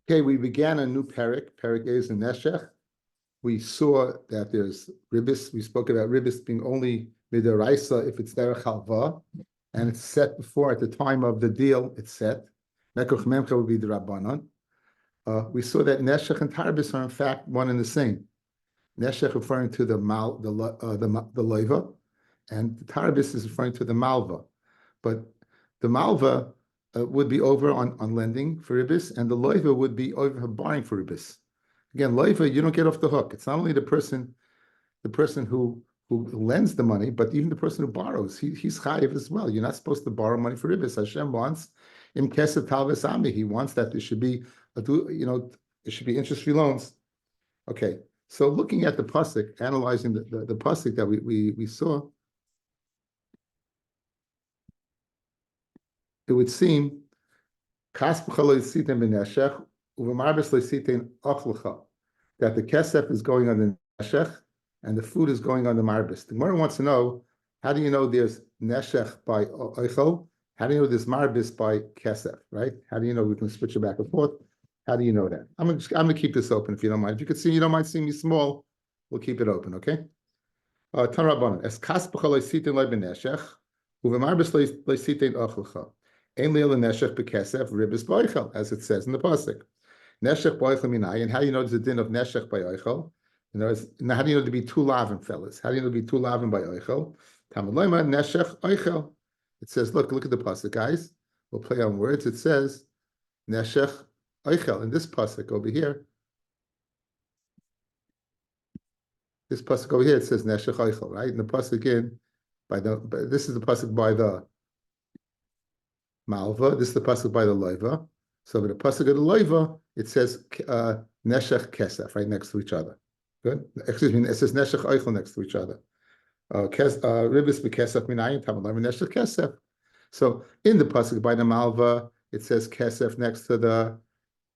Okay, we began a new parak. Parak is in Neshech. We saw that there's ribis. We spoke about ribis being only midaraisa if it's derech halva, and it's set before at the time of the deal. It's set. Mekuch memcha would be the rabbanon. We saw that neshech and tarbis are in fact one and the same. Neshech referring to the loiva, and the tarbis is referring to the malva. But the malva would be over on lending for ribis, and the loiva would be over buying for ribis. Again, loiva, you don't get off the hook. It's not only the person who lends the money, but even the person who borrows. He's chayiv as well. You're not supposed to borrow money for ribis. Hashem wants im kesef talves ami. He wants that there should be there should be interest-free loans. Okay, so looking at the pasuk, analyzing the pasuk that we saw, it would seem that the kesef is going on the neshech and the food is going on the marbis. The Gemara wants to know, how do you know there's neshech by oichel? How do you know there's marbis by kesef, right? How do you know? We can switch it back and forth. How do you know that? I'm gonna keep this open if you don't mind. If you could see, you don't mind seeing me small, we'll keep it open, okay? Tan Rabbanan, es kas b'chaloi sitin loy b'neshech, uv'marbis loy sitin ochelcha. Ein leil neshech b'kesef ribis b'oichel, as it says in the pasuk. Neshech b'oichel minai, and how do you know there's a din of neshech by oichel? Now, how do you know to be two lavin, fellas? How do you know to be two lavin by oichel? Tamid loyma neshech oichel. It says, look at the pasuk, guys. We'll play on words. It says neshech oichel in this pasuk over here. This pasuk over here, it says neshech oichel, right? And the pasuk again, this is the pasuk by the malva. This is the pasuk by the loiva. So with the pasuk of the loiva, it says neshech kesef right next to each other. Good. Excuse me. It says neshech oichel next to each other. Ribis b'kesef minayin tamalar neshech kesef. So in the pasuk by the malva, it says kesef next to the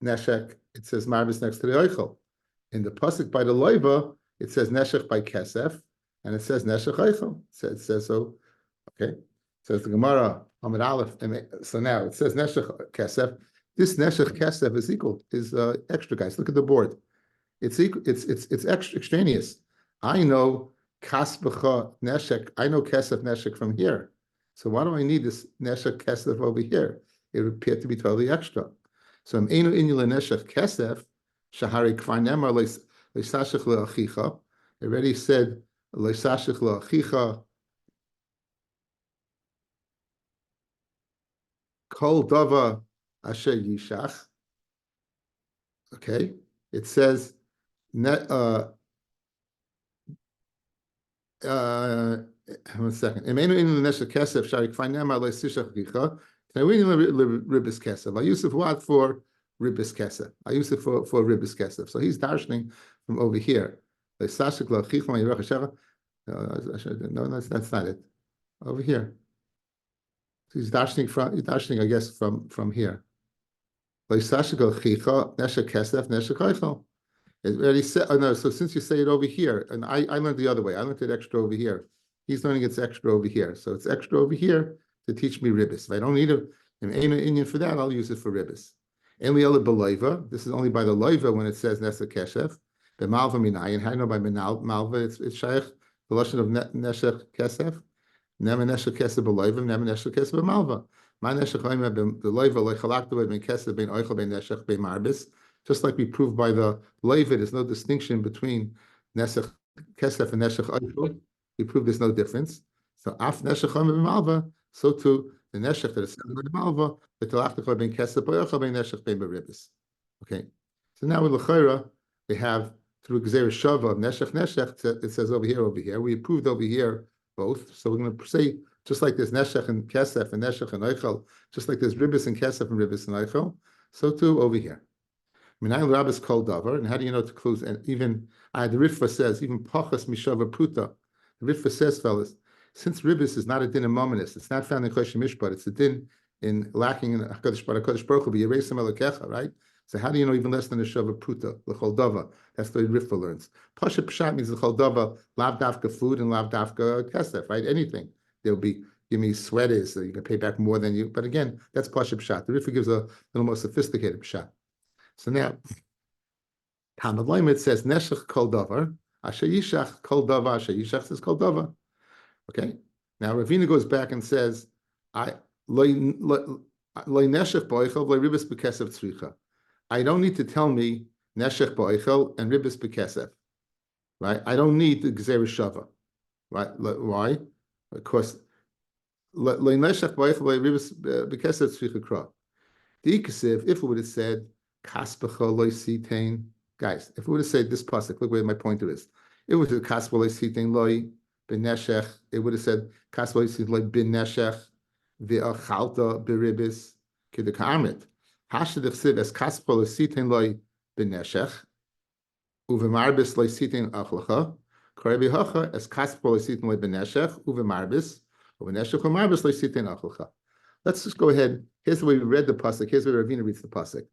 neshech. It says marbis next to the oichel. In the pasuk by the loiva, it says neshech by kesef, and it says neshech oichel. It says so. Okay. It says the Gemara Amid Aleph. So now it says neshech kesef. This neshech kesef is extra, guys. Look at the board. It's equal. It's extraneous. I know kasbecha neshek. I know kesef neshek from here. So why do I need this neshek kesef over here? It would appear to be totally extra. So I'm enu inula neshek kesef shahari kvar nemar leisashich leachicha. It already said leisashich leachicha. Kol dava asher yishach. Okay, it says. One second. I use it for what? For ribis kesef. I use it for ribis kesef. So he's darshaning from over here. No, that's not it. Over here. So he's darshaning, I guess, from here. It already said, oh no, so since you say it over here, and I learned the other way, I learned it extra over here. He's learning it's extra over here. So it's extra over here to teach me ribis. If I don't need an Indian for that, I'll use it for ribis. This is only by the loiva when it says nesa kesef. The malva minayin. How do you know by malva? It's shaykh, the lashon of neshech kesef. Nema neshech kesef b'loiva, nema neshech kesef b'malva. My neshech the loiva loichalakta ben kesef ben oichel ben neshech ben marbis. Just like we proved by the loiva, there's no distinction between neshech kesef and neshech oichel. We proved there's no difference. So af neshech b'malva. So too the neshech that is said by the malva, the talachta ben kesef b'oichel ben neshech ben b'ribis. Okay. So now with l'chayra we have through Gzeir Shava of Neshech, it says over here. We approved over here both. So we're going to say, just like there's Neshech and Kesef and Neshech and Eichel, just like there's Ribis and Kesef and Ribis and Eichel, so too over here. Minayil Rabbis Kol Davar, and how do you know to close? And even, the Ritva says, even Pachas Mishava Pruta, the Ritva says, fellas, since Ribis is not a din in Mominus, it's not found in Choshe Mishpat, it's a din in lacking in HaKadosh Baruch Hu, B'Yirei Sam Elokecha, right? So how do you know even less than a shava pruta, the choldava? That's the Ritva learns. Pasha pshat means the choldava, lav dafka food and lav dafka kesef, right? Anything. There'll be, give me sweaters, so you can pay back more than you. But again, that's Pasha pshat. The Ritva gives a little more sophisticated pshat. So now, Talmud Lamed says neshech kol davar, asher yishach kol davar, asher yishach says kol davar. Okay. Now Ravina goes back and says, I neshech boichel ribis bekesef tzricha. I don't need to tell me neshech boichel and ribis bekesef, right? I don't need the gzeir shava, right? Why? Because neshech boichel ribis bekesef tzricha kra. The ikasiv, if it would have said kaspecha loy sitain, guys, if it would have said this pasuk, look where my pointer is. It would have said kaspecha loy sitain loy ben neshech. It would have said kaspecha loy sitain loy ben neshech ve'achalta beribis kedekamet. Hashad chsiv es kaspecha loy sitain loy ben neshech uvemarbis loy sitain achlacha. Korebi hacha es kaspecha loy sitain loy ben neshech uvemarbis uveneshech umarbis loy sitain achlacha. Let's just go ahead. Here's the way we read the pasuk. Here's where Ravina reads the pasuk.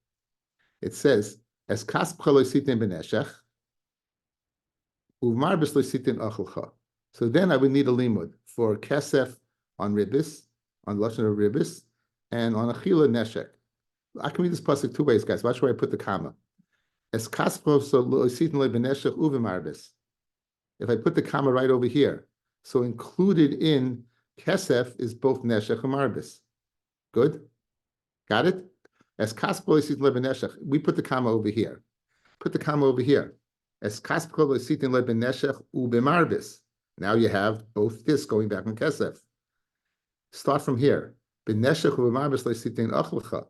It says, "As kasp chalositin beneshech, uvmar b'slositin achelcha." So then I would need a limud for kesef on ribis, on lashon of ribis, and on achila neshek. I can read this pasuk two ways, guys. Watch where I put the comma. As kasp chalositin beneshech uvmarbis. If I put the comma right over here, so included in kesef is both neshech and marbis. Good? Got it? As kaspol sitin lebeneshech, we put the comma over here. Put the comma over here. As kaspol sitin lebeneshech ubemarbis. Now you have both this going back on kesef. Start from here. Beneshech ubemarbis leisitin achlecha.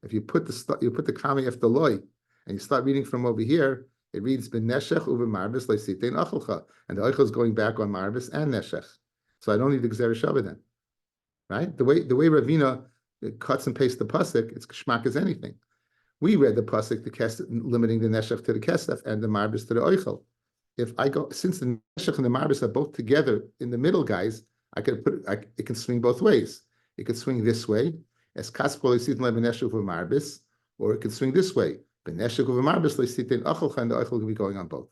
If you put the comma after loy, and you start reading from over here, it reads beneshech ubemarbis leisitin achlecha, and the eichel is going back on marbis and neshech. So I don't need the gzeir shava then, right? The way Ravina cuts and pastes the pasuk, it's kshmak as anything. We read the pasuk, the kesef, limiting the neshech to the kesef and the marbis to the oichel. If I go, since the neshech and the marbis are both together in the middle, guys, it can swing both ways. It could swing this way, as kaspol isitin lebeneshech over marbis, or it could swing this way, beneshech over marbis leisitin ochelcha, and the oichel could be going on both.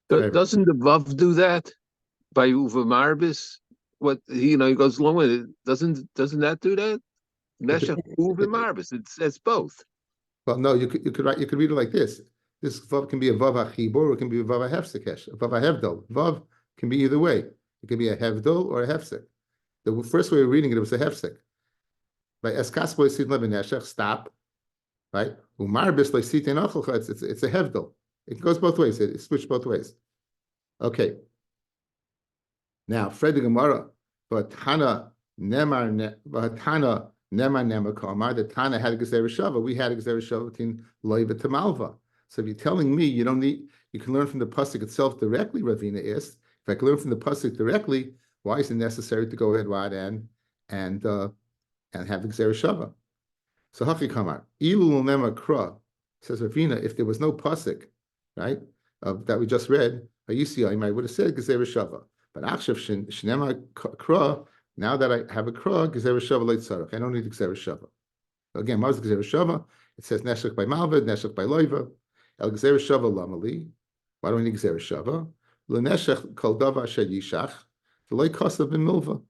Doesn't the vav do that by uva marbis? What he goes along with it. Doesn't that do that? Neshech uva marbis. It's both. Well, no, you could read it like this. This vav can be a vav achibor, or it can be a vav hefsekesh, a vav hevdol. Vav can be either way. It can be a hevdol or a hefsek. The first way of reading it was a hefsek. By eskas boy sit lebeneshech, stop. Right? Umarbis like sitin achelcha. It's a hevdol. It goes both ways. It switched both ways. Okay. Now, Fred the Gemara, but Tana nemar kamar. The Tana had a gzeir shava. We had a gzeir shava between loiva to malva. So if you're telling me you can learn from the pasuk itself directly, Ravina asked. If I can learn from the pasuk directly, why is it necessary to go ahead, Rod, and have the gzeir shava? So Hachi Kamar, Ilul Nema Kra, says Ravina, if there was no pasuk, right, that we just read, I would have said gzeir shava. But Akshav Shnema Kra, now that I have a Kra, gzeir shava leit tzarech. I don't need gzeir shava. Again, what is gzeir shava? It says neshech by malva, neshech by loiva. El gzeir shava lamali. Why do we need gzeir shava? Leneshech kol dava asher yishach. V'loy kosav b'milva.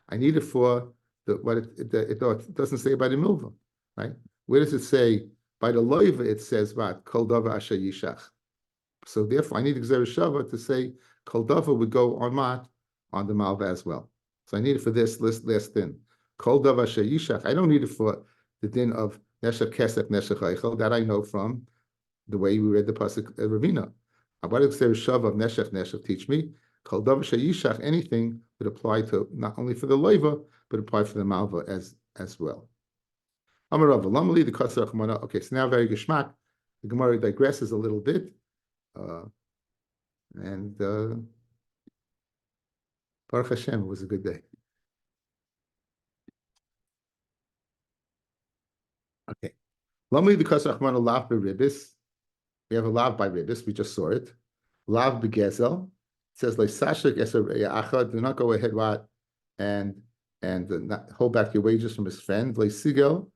I need it for what it doesn't say by the milva, right? Where does it say by the loiva? It says what kol dava asher yishach. So therefore, I need gzeir shava to say kol dava would go on mat on the malva as well. So I need it for this last din. Kol dava asher yishach. I don't need it for the din of neshech kesef neshech eichel that I know from the way we read the pasuk Ravina. What does gzeir shava of neshech teach me? Kol davar sheyishach, anything would apply to not only for the loiva, but apply for the malva as well. Amarava, lamali the kasar chumana. Okay, so now very geshmak. The Gemara digresses a little bit, and Baruch Hashem, it was a good day. Okay, lamali the kasar chumana lav beribis. We have a lav by ribis. We just saw it. Lav begezel. It says like Sashik Eser, do not go ahead and not hold back your wages from his friend, like Sigel,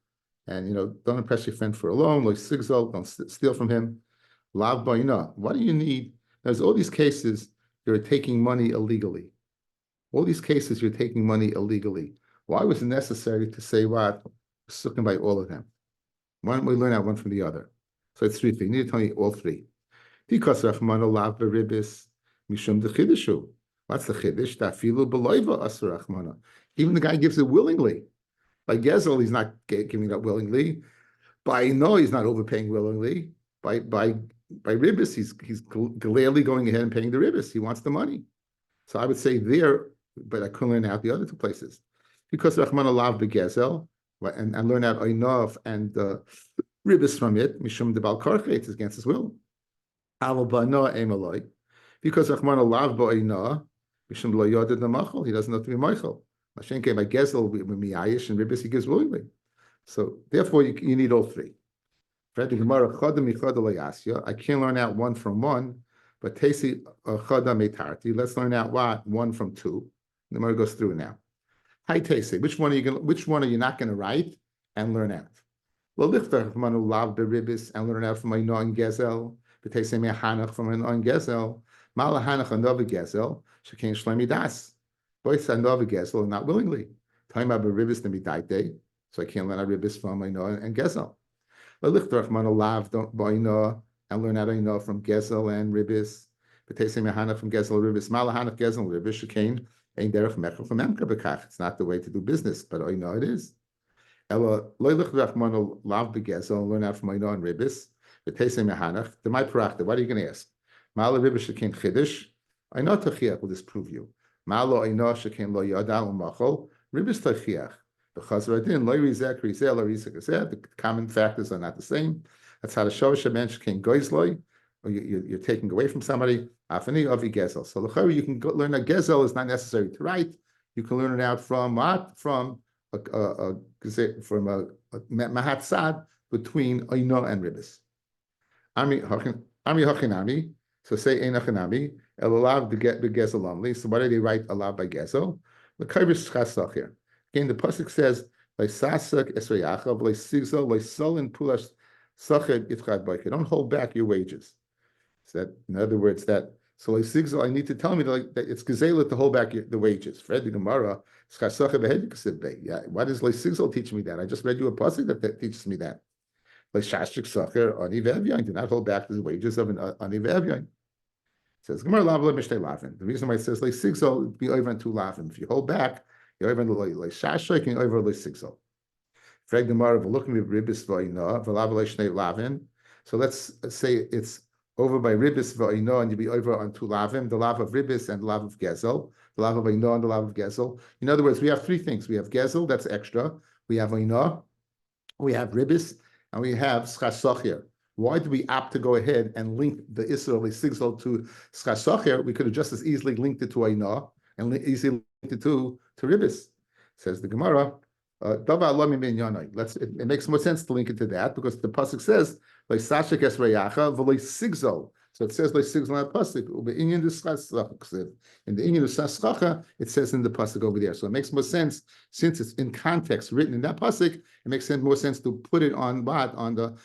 and don't impress your friend for a loan, like Sigel, don't steal from him. Lav Baina. What do you need? There's all these cases you're taking money illegally. All these cases you're taking money illegally. Why was it necessary to say what? Sukkim by all of them. Why don't we learn out one from the other? So it's 3 things. You need to tell me all 3. Because Rachmana lav beribis mishum de chidushu. What's the chiddush? Tafilu beloiva asur Rachmana. Even the guy gives it willingly. By Gezel, he's not giving it up willingly. By no, he's not overpaying willingly. By ribis, he's gladly going ahead and paying the ribis. He wants the money. So I would say there, but I couldn't learn out the other 2 places. Because Rachmana lav begezel, and learn out enough and ribis from it, mishum de bal karche, it's against his will. Because Rachmana lav ba'ina, mishum lo yoded namachol, he doesn't know to be Michael. Mashenke by gezel with miyayish and ribis he gives willingly. So therefore you need all 3. I can't learn out 1 from 1, but tesi chada metarti. Let's learn out what 1 from 2. The Gemara goes through it now. Hi tesi, which one are you not going to write and learn out? Well, lichter manu lav beribis and learn out from my non gezel. But tesi mehanach from my non gezel. Malahanach another gezel. Shekain shlemi das. Both another gezel not willingly. Time about beribis to me daite. So I can't learn out ribis from my non and gezel. Lichter manu lav don't boina and learn out I from gezel and ribis. But tesi mehanach from gezel ribis. Malahanach gezel ribis shekain. It's not the way to do business, but I know it is. Learn out from Oino and Ribis. To my practice, what are you going to ask? Mala Ribis Shekin Chiddush. I know Tachiach will disprove you. Malo Oino Shekin Lo Yada Umachol. Ribis Tachiach. The Chazradin Lo Rizek Rizel or Rizek. The common factors are not the same. That's how the Shosh Shemen Shekin Goizloi. Or you're taking away from somebody. Afani Avi Gezel. So you can learn that Gezel is not necessary to write. You can learn it out from what? From a Mahat Sad between Oino and Ribis. Ami Hachinami. So say Ein Hachinami. Elalav the Gezel only. So why do they write Alav by Gezel? The Kaivish Chasach here. Again, the pasuk says Leisasak Esrayachav Leisigzel Leisolin Pulash Sachet Itchad Baike. Don't hold back your wages. So that, in other words, I need to tell me that it's gezela to hold back the wages. Fred the Gemara, yeah. Why does Leisigzel teach me that? I just read you a pasuk that teaches me that. Leishashik sacher ani ve'evyain. Do not hold back the wages of an ani ve'evyain. Says Gemara lavle mishtei lavin. The reason why it says Leisigzel be over on 2 lavin. If you hold back, you're over on leishashik and over Leisigzel. Fred the Gemara looking at ribis v'ayna v'lavle shnei lavin. So let's say it's over by ribis v'ayno, and you be over on 2 lavim, the lav of ribis and the lav of gezel, the lav of ayno and the lav of gezel. In other words, we have 3 things. We have gezel, that's extra. We have ayno, we have ribis, and we have schasachir. Why do we opt to go ahead and link the Israeli sigzal to schasachir? We could have just as easily linked it to ayno and easily linked it to ribis. Says the Gemara. It makes more sense to link it to that because the pasuk says like Sashik Esrayacha v'lei sigzol. So it says like sigzol in that pasuk. In the Inyan of Saschacha, it says in the pasuk over there. So it makes more sense since it's in context written in that pasuk. It makes more sense to put it on what on the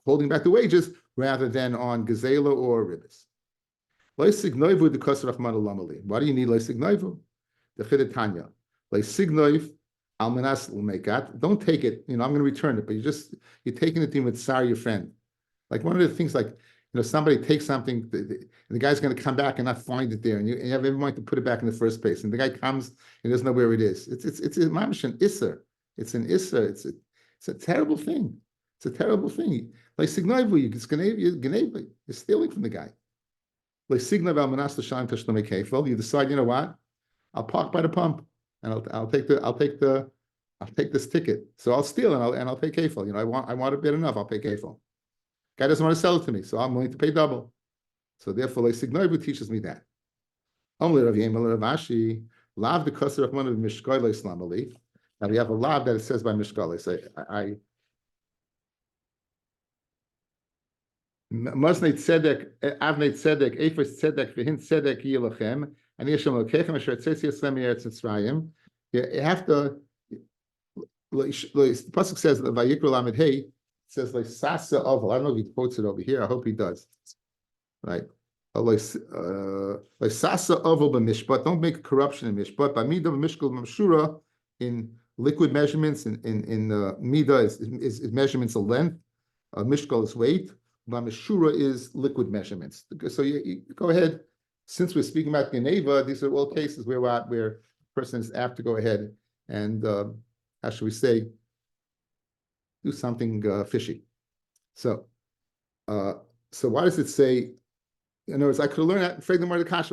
holding back the wages rather than on gezela or ribis. Why do you need leisignoivu? The Chidetanya. Like signoif almanas l'mekat. Don't take it. I'm going to return it, but you're taking the thing with sorry your friend. Like one of the things, like somebody takes something, and the guy's going to come back and not find it there, and you have everyone to put it back in the first place, and the guy comes and doesn't know where it is. It's a mamish an isser. It's an isser. It's a terrible thing. It's a terrible thing. Like signoivu, you're stealing from the guy. Like signov almanas l'shalim tashlomei kefil. You decide, you know what? I'll park by the pump. And I'll take this ticket. So I'll steal and I'll pay kefil. I want it bad enough. I'll pay kefil. Guy doesn't want to sell it to me, so I'm willing to pay double. So therefore, Leisignoivu teaches me that. Only Rav Yemel Rav Ashi lav the kasser of one of mishkoi leislamali. Now we have a lav that it says by mishkoi. Say I Masnei tzedek avnei tzedek efes tzedek v'hin tzedek yilachem. And you have to, the pasuk says the Vayikra Lamed Hey, it says like Sasa Oval. I don't know if he quotes it over here. I hope he does. Right? Like Sasa Oval b'mishpat. Don't make corruption in mishpat. B'midah b'mishkal mamshura in liquid measurements in midah is measurements of length. Mishkal is weight. Mishura is liquid measurements. So you go ahead. Since we're speaking about Geneva, these are all cases where a person is apt to go ahead and how should we say, do something fishy. So why does it say? In other words, I could have learned that.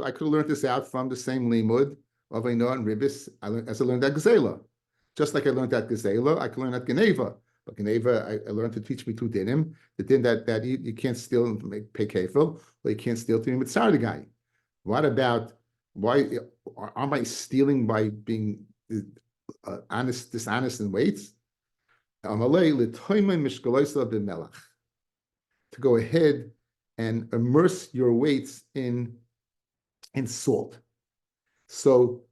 I could have learned this out from the same limud of Eino and Ribis as I learned that Gezela. Just like I learned that Gezela, I could learn that Geneva. But Geneva, I learned to teach me two dinim. The din that you can't steal and pay kefil, or you can't steal to be mitzar the guy. What about why am I stealing by being dishonest in weights? To go ahead and immerse your weights in salt. So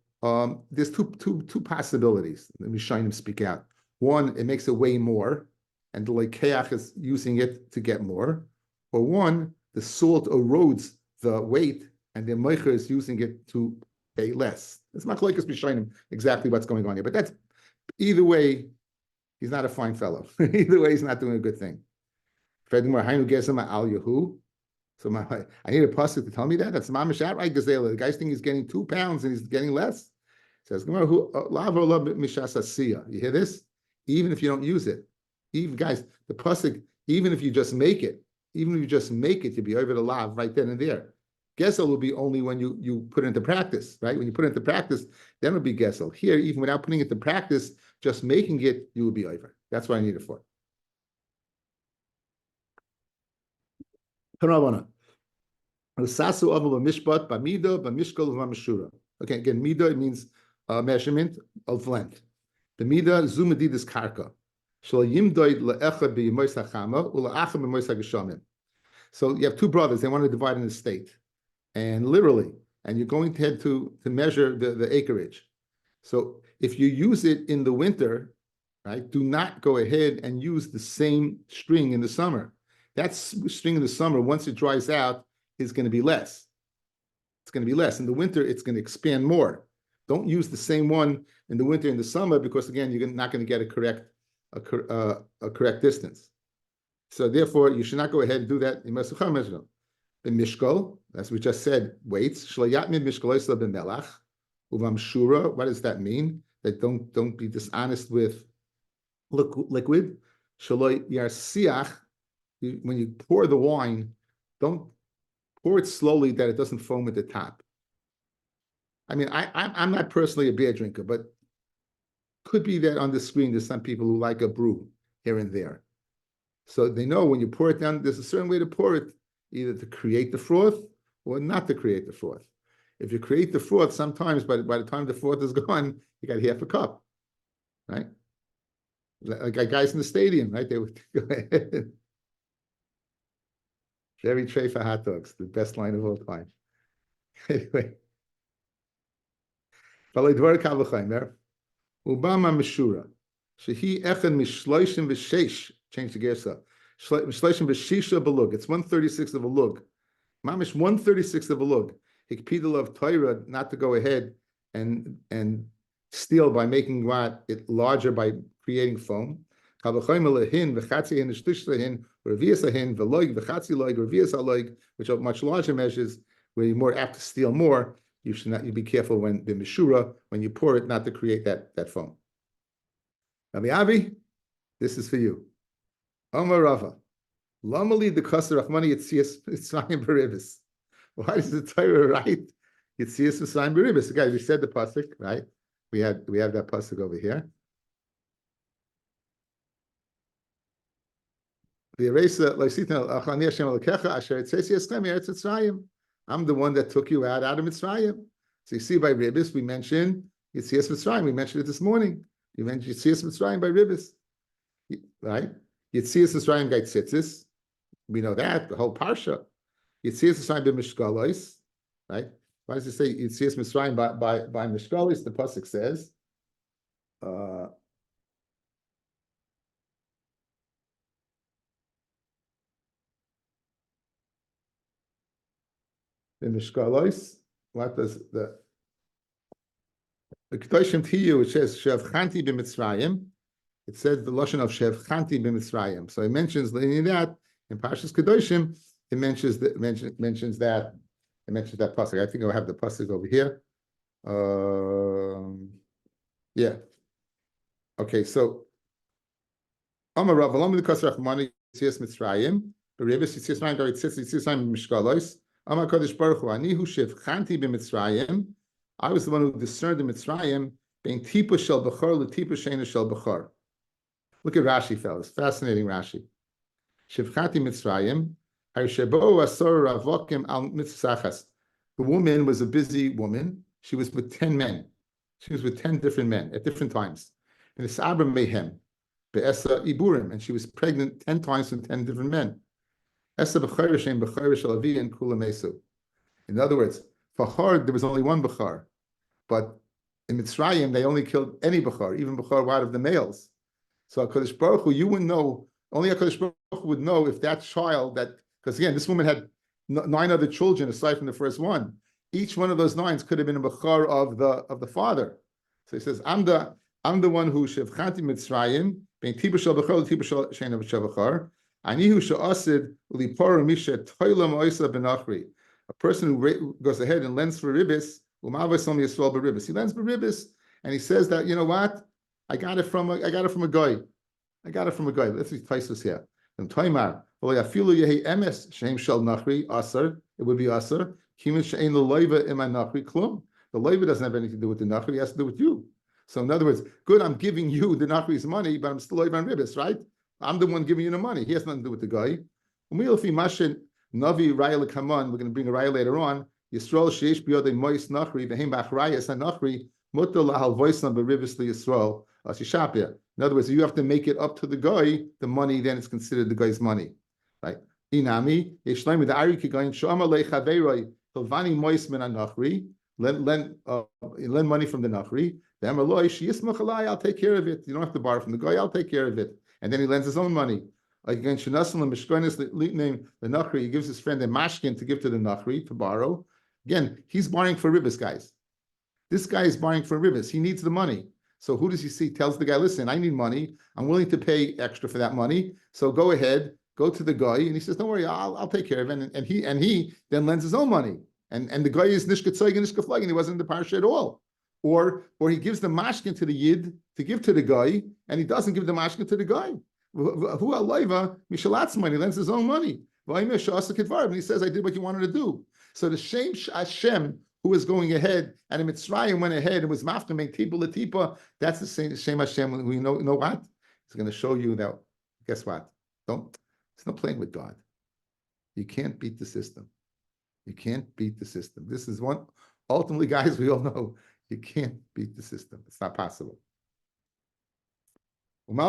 there's two possibilities. Let me shine him speak out. One, it makes it weigh more, and the lekeach is using it to get more. Or one, the salt erodes the weight, and the meicher is using it to pay less. It's not like it's showing him exactly what's going on here, but that's either way. He's not a fine fellow. Either way, he's not doing a good thing. So I need a pasuk to tell me that. That's mamish outright gazela. The guy's thinking he's getting 2 pounds and he's getting less. Says, you hear this? Even if you don't use it, even guys, the pasuk, even if you just make it, you'll be over the lav right then and there. Gesel will be only when you put it into practice, right? When you put it into practice, then it'll be gesel. Here, even without putting it into practice, just making it, you will be over. That's what I need it for. Okay, again, mida, it means measurement of length. The mida zumadidis karka. So you have two brothers, they want to divide an estate. And literally, and you're going to head to measure the acreage. So if you use it in the winter, right, do not go ahead and use the same string in the summer. That string in the summer, once it dries out, is going to be less. It's going to be less. In the winter, it's going to expand more. Don't use the same one in the winter and the summer because, again, you're not going to get a correct distance. So therefore, you should not go ahead and do that. The mishkal, as we just said, weights. What does that mean? That don't be dishonest with liquid. When you pour the wine, don't pour it slowly that it doesn't foam at the top. I mean, I'm not personally a beer drinker, but could be that on the screen there's some people who like a brew here and there. So they know when you pour it down, there's a certain way to pour it, either to create the froth or not to create the froth. If you create the froth, sometimes by the time the froth is gone, you got half a cup, right? Like guys in the stadium, right? They would go ahead. Jerry tray for hot dogs, the best line of all time. Anyway. Obama Mishura. Shehi Echen Mishloishim V'Sheish. Change the gersa. Mishloishim V'Shisha Belug. It's 1/36 of a lug. Mamish 1/36 of a lug. Hikpidal of Torah not to go ahead and steal by making it larger by creating foam. Which are much larger measures where you're more apt to steal more. You be careful when the mishura, when you pour it, not to create that foam. Rabbi Avi, this is for you. Omar Rava, Lamali the Kasar Rahmani Yitzias Mitzrayim Beribis. Why does the Torah write Yitzias Mitzrayim Beribis? Guys, we said the pasuk, right? We have that pasuk over here. The eraser, I'm the one that took you out of Mitzrayim. So you see by Ribis, we mentioned Yitzias Mitzrayim. We mentioned it this morning. You mentioned Yitzias Mitzrayim by Ribis, right? Yitzias Mitzrayim by Tzitzis. We know that, the whole Parsha. Yitzias Mitzrayim by Mishkalois, right? Why does it say Yitzias Mitzrayim by Mishkalois? The pasuk says, the Mishkalois, what does the Kedoshim Tiyu, which says Shavchanti b'Mitzrayim, it says the lashon of Shevchanti b'Mitzrayim. So it mentions that in Parshas Kedoshim. It mentions that pasuk. I think I'll have the pasuk over here. Yeah. Okay, so Amar Rav Alam L'Kas Rachmani Yitzias Mitzrayim B'Rebes Yitzias Mitzrayim Gar Yitzias Mitzrayim Mishkalos Amar Kadosh Baruch Hu Ani Hu Shevchanti b'Mitzrayim. I was the one who discerned the Mitzrayim being Tipa Shel Bechor L'Tipa Sheina Shel Bechor. Look at Rashi, fellas. Fascinating Rashi. Shevchanti Mitzrayim. The woman was a busy woman. She was with 10 men. She was with 10 different men at different times. And it's Abra Mehem, Be'esa Iburim, and she was pregnant 10 times with 10 different men. Esa B'chayr Shem B'chayr Shalavi and Kula Mesu. In other words, for Bechor, there was only one Bechor. But in Mitzrayim, they only killed any Bechor, even Bechor out of the males. So HaKadosh Baruch Hu, you wouldn't know, only HaKadosh Baruch Hu would know if that child, because again, this woman had 9 other children aside from the first one. Each one of those 9 could have been a Bechor of the father. So he says, I'm the one who Shevchanti Mitzrayim, being Tiba Shel Bechor, Tiba Sheina Shel Bechor. Ani hu she'asid Lipor Misha Toila Moisa Benachri. A person who goes ahead and lends for ribbis, he lends for ribbis, and he says that, you know what? I got it from a guy. Let's see Taisus here. And Taimar, it would be asar. The loiva doesn't have anything to do with the nachri; it has to do with you. So, in other words, good, I'm giving you the nachri's money, but I'm still loiva on ribbis, right? I'm the one giving you the money. He has nothing to do with the guy. Navi Raya Kaman, we're going to bring a Raya later on. Yisrael Sheish Biyode Mois Nachri, Behem Bachrayas and Nachri, Mutter Lahal Voisan Beribis Yisrael, Ashishapia. In other words, you have to make it up to the guy, the money, then it's considered the guy's money. Right? Inami, Yeshlaim, the Ariki going, Shama Lechaveroi, Hilvani Mois Min Nachri, lend money from the Nachri. The Amaloi, Shiismachalai, I'll take care of it. You don't have to borrow from the guy, I'll take care of it. And then he lends his own money. Like again, Shanasan Mishkonis name the Nachri, he gives his friend a mashkin to give to the Nachri to borrow. Again, he's borrowing for ribbis, guys. This guy is borrowing for ribbis. He needs the money. So who does he see? Tells the guy, listen, I need money. I'm willing to pay extra for that money. So go ahead, go to the guy, and he says, don't worry, I'll take care of it. And he then lends his own money. And the guy is nishka tzoig and nishka flag, and he wasn't in the parsha at all. Or he gives the mashkin to the yid to give to the guy, and he doesn't give the mashkin to the guy. Who alayva mishalatz money, lends his own money. And he says, I did what you wanted to do. So the Shem Hashem, who was going ahead, and the Mitzrayim went ahead and was mafkaming tipa latipa, that's the same Shem Hashem. We know what? It's going to show you that, guess what? It's not playing with God. You can't beat the system. You can't beat the system. This is one, ultimately, guys, we all know, you can't beat the system. It's not possible. And the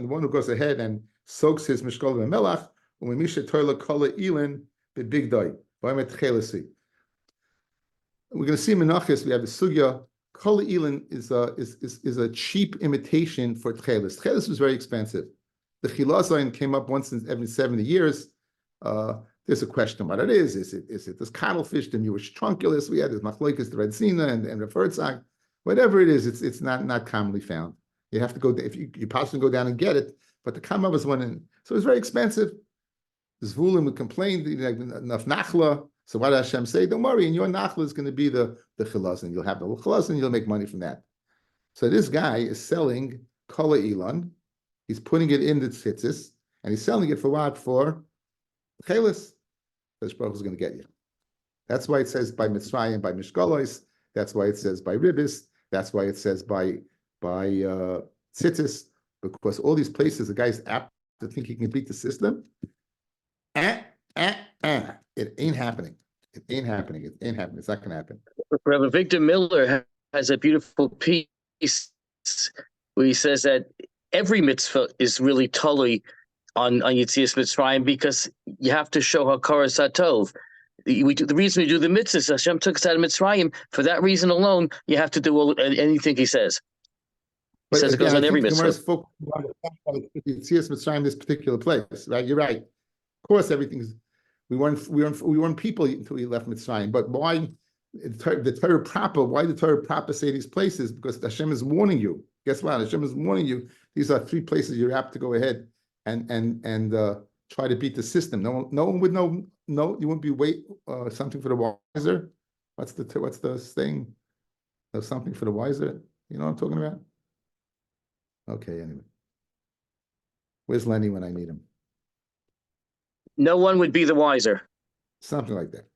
one who goes ahead and soaks his mishkol v'melach, we're going to see Menachos. We have the sugya. Kol ilin is a cheap imitation for tchelis. Tchelis was very expensive. The chilazayin came up once in every 70 years. There's a question what it is. Is it this cuttlefish, the Jewish trunculus? We had this machloikas, the red zina, and refertzag. Whatever it is, it's not commonly found. You have to go if you possibly go down and get it. But the kama was one, so it was very expensive. Zvulun would complain, enough nachla. So what does Hashem say? Don't worry, and your nachla is going to be the chilazin. You'll have the chilazin, you'll make money from that. So this guy is selling kala ilan. He's putting it in the tzitzis, and he's selling it for what? For chelis. This Baruch is going to get you. That's why it says by Mitzrayim, by Mishkalois. That's why it says by ribis. That's why it says by tzitzis. Because all these places, the guy's apt to think he can beat the system. It ain't happening. It ain't happening. It ain't happening. It's not going to happen. Rabbi Victor Miller has a beautiful piece where he says that every mitzvah is really totally on Yitzias Mitzrayim because you have to show Hakaras Hatov. The reason we do the mitzvahs, Hashem took us out of Mitzrayim. For that reason alone, you have to do anything He says. He says it goes on every mitzvah. Yitzias Mitzrayim, this particular place, right? You're right. Of course, everything's we weren't people until we left Mitzrayim. But why the Torah proper, why the Torah proper say these places? Because Hashem is warning you. Guess what? Hashem is warning you. These are 3 places you're apt to go ahead and try to beat the system. No one would know. No, you wouldn't be something for the wiser. What's the thing? Something for the wiser. You know what I'm talking about? Okay. Anyway, where's Lenny when I need him? No one would be the wiser. Something like that.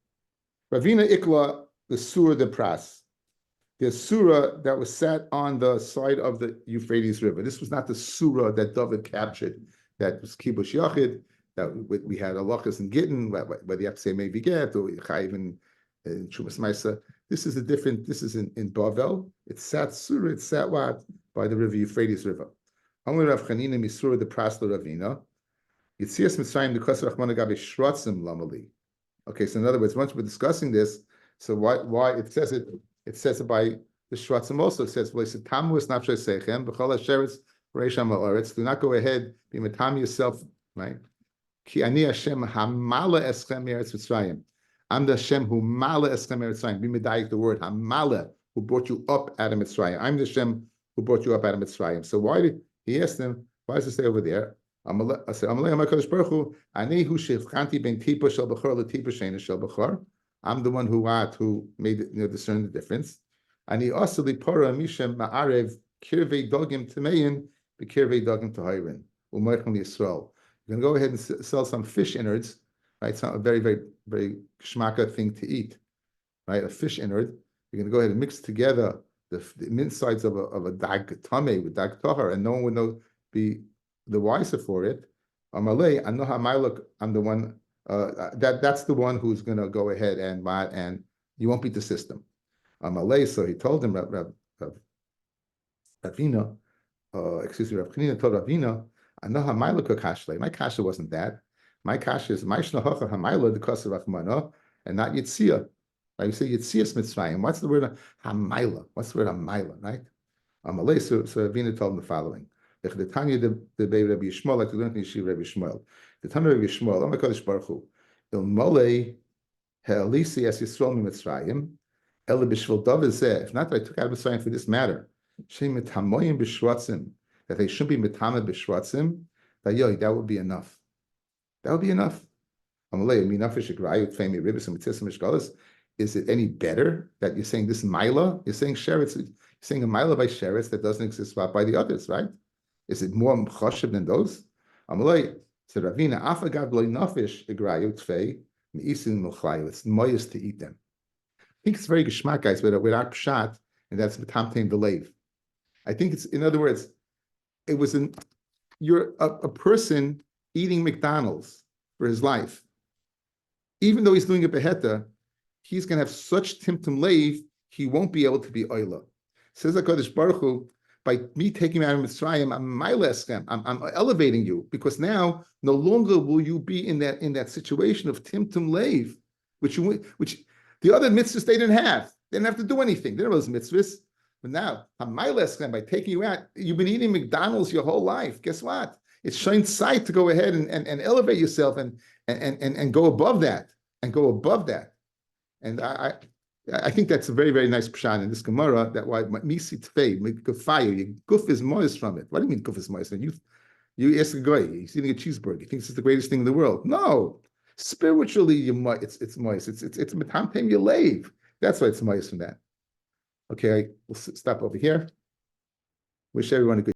Ravina Ikla, the Surah de Pras. The Surah that was sat on the side of the Euphrates River. This was not the Surah that David captured. That was Kibush Yachid. That we had halachas and Gittin, whether you have to say maybe get or Chayiv and Chumas Maisa. This is in Bavel. It's sat Surah. It's sat what by the river Euphrates River. Only Rav Chanina Misura de Pras Ravina. Yitzias Mitzrayim the Kosar Rachmana Gabe Shrotzim Lamali. Okay, so in other words, once we're discussing this, so why it says it by the Shrotzim also. It says, do not go ahead, be matam yourself, right? Ki ani Hashem hamala eschem meretz Mitzrayim. I'm the Hashem who mala eschem meretz Mitzrayim. Be medayik the word hamala, who brought you up out of Mitzrayim. I'm the Hashem who brought you up out of Mitzrayim. So why did he asked them? Why does it say over there? I'm the one who made discern the difference. And he also para mishem ma'arev kirvei dogim tameyin bekirvei dogim tahirin u'moichem Yisrael. You're going to go ahead and sell some fish innards, right? It's not a very, very, very shmaka thing to eat, right? A fish innard. You're going to go ahead and mix together the insides of a dag tameh with dag tahar, and no one would be the wiser for it. Amalei, I know how my look. I'm the one. That's the one who's going to go ahead and you won't beat the system. Amalei. So he told him, Ravina, Rav Chanina told Ravina, I know how my look kashle. My kasha wasn't that. My kasha is my shnahacha hamayla the kosar rachmana and not yitzia. Right? You say yitzias mitzrayim. What's the word hamayla? What's the word hamayla? Right? Amalei. So Ravina told him the following. The Tanya the Rabbi Yishmael, like we learned in Yeshiva Rabbi Yishmael. The Tanya Rabbi Yishmael, oh my Kodesh Baruch Hu, Il Molei Ha'alisi as Yisrael mitzrayim, Ele b'shvil David zeh. If not that I took out of Mitzrayim for this matter, Shem mitamoyim b'shvatzim, that they should be mitama b'shvatzim, that would be enough. That would be enough. Amalei minafish agrayu tfei miribis and mitzisim mishgalas. Is it any better that you're saying this Mila? You're saying sheretz. You're saying a Mila by sheretz that doesn't exist by the others, right? Is it more choshev than those? Amalei said Ravina afagav loy nafish igrayu tfei meisin mulchayu. It's moyes to eat them. I think it's very geschmack, guys, without pshat, and that's metamtein believe. I think it's, in other words, it was you're a person eating McDonald's for his life. Even though he's doing a beheta, he's going to have such timtum leiv, he won't be able to be oila. Says HaKadosh Baruch Hu, by me taking you out of Mitzrayim, I'm elevating you, because now no longer will you be in that situation of timtum leiv, which the other mitzvahs they didn't have. They didn't have to do anything. There was mitzvahs, but now by taking you out, you've been eating McDonald's your whole life. Guess what? It's shine sight to go ahead and elevate yourself and go above that And I think that's a very, very nice pshat in this Gemara. That why misi tfei gufaya, your guf is moist from it. What do you mean guf is moist? You ask a guy, he's eating a cheeseburger. He thinks it's the greatest thing in the world. No, spiritually, it's moist. It's metamtem your lave. That's why it's moist from that. Okay, we'll stop over here. Wish everyone a good.